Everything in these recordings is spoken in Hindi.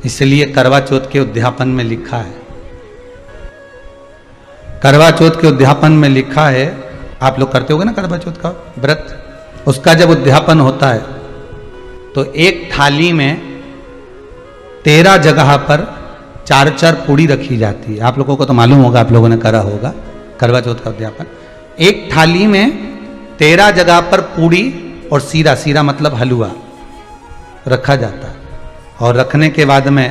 इसलिए करवा चौथ के उद्यापन में लिखा है, करवा चौथ के उद्यापन में लिखा है, आप लोग करते होगे ना करवा चौथ का व्रत, उसका जब उद्यापन होता है तो एक थाली में 13 जगह पर 4-4 पूड़ी रखी जाती है। आप लोगों को तो मालूम होगा, आप लोगों ने करा होगा करवा चौथ का उद्यापन। एक थाली में 13 जगह पर पूड़ी और सीरा, सीरा मतलब हलवा रखा जाता है। और रखने के बाद में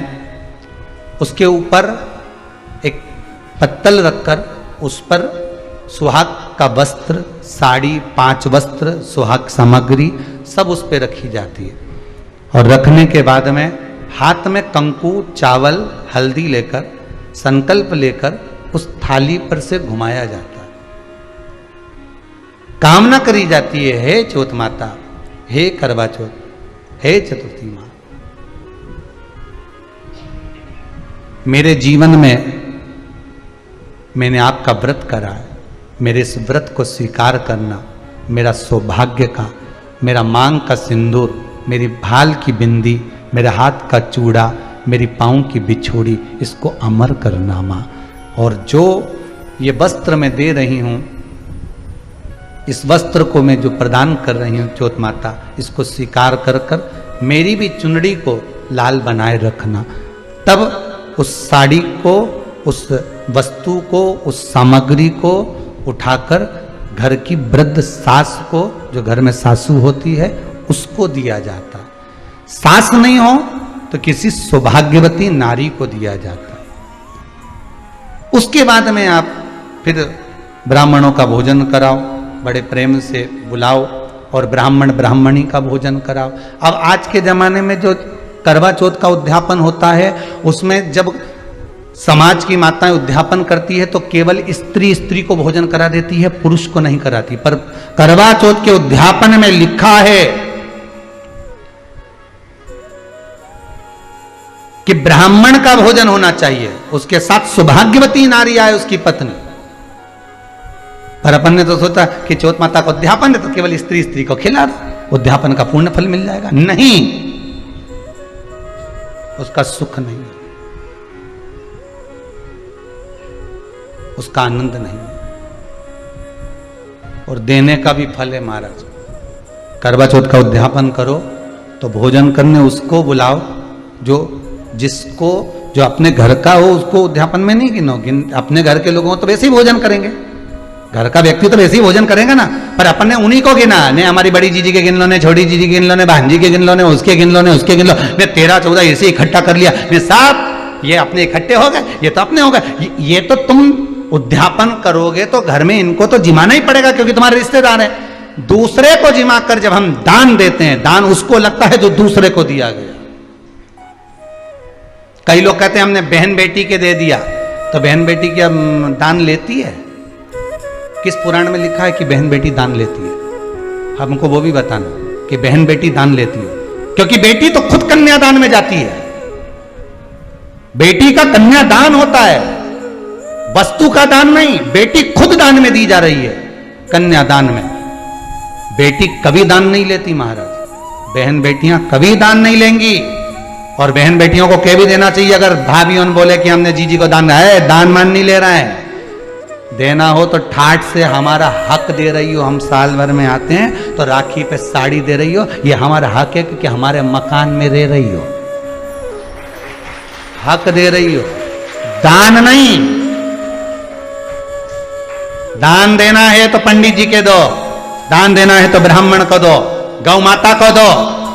उसके ऊपर एक पत्तल रखकर उस पर सुहाग का वस्त्र, साड़ी, 5 वस्त्र, सुहाग सामग्री सब उस पर रखी जाती है। और रखने के बाद में हाथ में कंकु, चावल, हल्दी लेकर, संकल्प लेकर उस थाली पर से घुमाया जाता है। कामना करी जाती है, हे चौथ माता, हे करवा चौथ, हे चतुर्थी माँ, मेरे जीवन में मैंने आपका व्रत करा है, मेरे इस व्रत को स्वीकार करना, मेरा सौभाग्य का, मेरा मांग का सिंदूर, मेरी भाल की बिंदी, मेरे हाथ का चूड़ा, मेरी पाँव की बिछोड़ी, इसको अमर करना माँ। और जो ये वस्त्र मैं दे रही हूँ, इस वस्त्र को मैं जो प्रदान कर रही हूँ चौथ माता, इसको स्वीकार कर कर मेरी भी चुनड़ी को लाल बनाए रखना। तब उस साड़ी को, उस वस्तु को, उस सामग्री को उठाकर घर की वृद्ध सास को, जो घर में सासू होती है, उसको दिया जाता है। सास नहीं हो तो किसी सौभाग्यवती नारी को दिया जाता है। उसके बाद में आप फिर ब्राह्मणों का भोजन कराओ, बड़े प्रेम से बुलाओ और ब्राह्मण ब्राह्मणी का भोजन कराओ। अब आज के जमाने में जो करवा चौथ का उद्यापन होता है, उसमें जब समाज की माताएं उद्यापन करती है तो केवल स्त्री स्त्री को भोजन करा देती है, पुरुष को नहीं कराती। पर करवा चौथ के उद्यापन में लिखा है कि ब्राह्मण का भोजन होना चाहिए, उसके साथ सौभाग्यवती नारी आए, उसकी पत्नी। पर अपन ने तो सोचा कि चौथ माता का उद्यापन है तो केवल स्त्री स्त्री को खिला दो, उद्यापन का पूर्ण फल मिल जाएगा। नहीं, उसका सुख नहीं है, उसका आनंद नहीं है, और देने का भी फल है महाराज। करवा चौथ का उद्यापन करो तो भोजन करने उसको बुलाओ जो अपने घर का हो, उसको उद्यापन में नहीं गिनो। अपने घर के लोगों तो वैसे ही भोजन करेंगे, घर का व्यक्ति तो वैसे ही भोजन करेंगे ना। पर अपन ने उन्हीं को गिना, ने हमारी बड़ी जीजी के गिन लो, ने छोटी जीजी के गिन लो, ने भांजी के गिन लो, ने उसके गिन लो, ने उसके गिन लो, ने 13-14 ऐसे इकट्ठा कर लिया, ने सब ये अपने इकट्ठे हो गए, ये तो अपने हो गए। ये तो तुम उद्यापन करोगे तो घर में इनको तो जिमाना ही पड़ेगा, क्योंकि तुम्हारे रिश्तेदार हैं। दूसरे को जिमा कर जब हम दान देते हैं, दान उसको लगता है जो दूसरे को दिया गया। कई लोग कहते हैं हमने बहन बेटी के दे दिया, तो बहन बेटी क्या दान लेती है? किस पुराण में लिखा है कि बहन बेटी दान लेती है? हमको वो भी बताना कि बहन बेटी दान लेती है, क्योंकि बेटी तो खुद कन्यादान में जाती है। बेटी का कन्यादान होता है, वस्तु का दान नहीं, बेटी खुद दान में दी जा रही है। कन्यादान में बेटी कभी दान नहीं लेती महाराज, बहन बेटियां कभी दान नहीं लेंगी। और बहन बेटियों को कह भी देना चाहिए, अगर भाभियों बोले कि हमने जीजी को दान है, दान मान नहीं ले रहा है, देना हो तो ठाठ से हमारा हक दे रही हो। हम साल भर में आते हैं तो राखी पे साड़ी दे रही हो, ये हमारा हक है, क्योंकि हमारे मकान में रह रही हो, हक दे रही हो, दान नहीं। दान देना है तो पंडित जी के दो, दान देना है तो ब्राह्मण को दो, गौ माता को दो।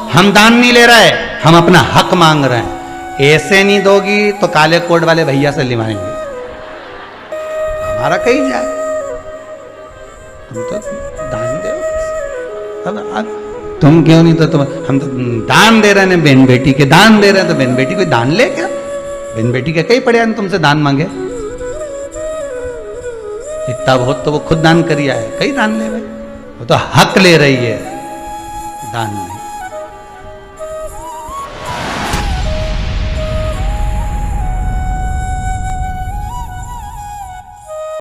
हम दान नहीं ले रहे, हम अपना हक मांग रहे हैं। ऐसे नहीं दोगी तो काले कोट वाले भैया से लिवाएंगे, हमारा कहीं जाए। तुम तो दान दो, अब तुम क्यों नहीं, तो तुम, हम तो दान दे रहे हैं, बहन बेटी के दान दे रहे हैं, तो बहन बेटी कोई दान ले क्या? बहन बेटी के कई पड़े हैं तुमसे दान मांगे? इतना बहुत तो वो खुद दान करिया है, कई दान ले रहे, वो तो हक ले रही है, दान नहीं।